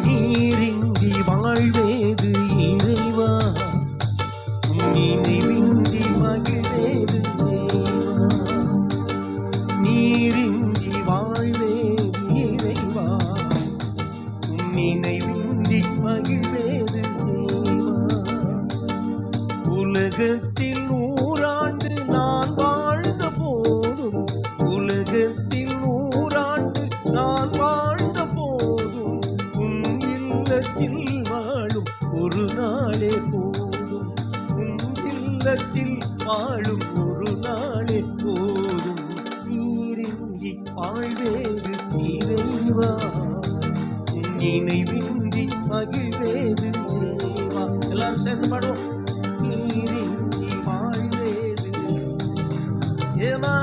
நீரின்றி வாழ்வேது இறைவா, நினைவின்றி மகிழ்வேது தேவா. நீரின்றி வாழ்வேது இறைவா, நினைவின்றி மகிழ்வேது தேவா. உலகத்தில் 100 ஆண்டு நான் வாழ்ந்த போதும், உலகத்தில் 100 ஆண்டு நான் வாழ்ந்த போதும், உன் இல்லத்தில் வாழும் ஒரு நாளே போதும், உன் இல்லத்தில் வாழும் ஒரு நாளே போதும். நீரின்றி வாழ்வேது இறைவா, நினைவின்றி மகிழ்வேது தேவா. எல்லாரும் சேர்ந்து பாடுவோம். நீரின்றி வாழ்வேது தேவா.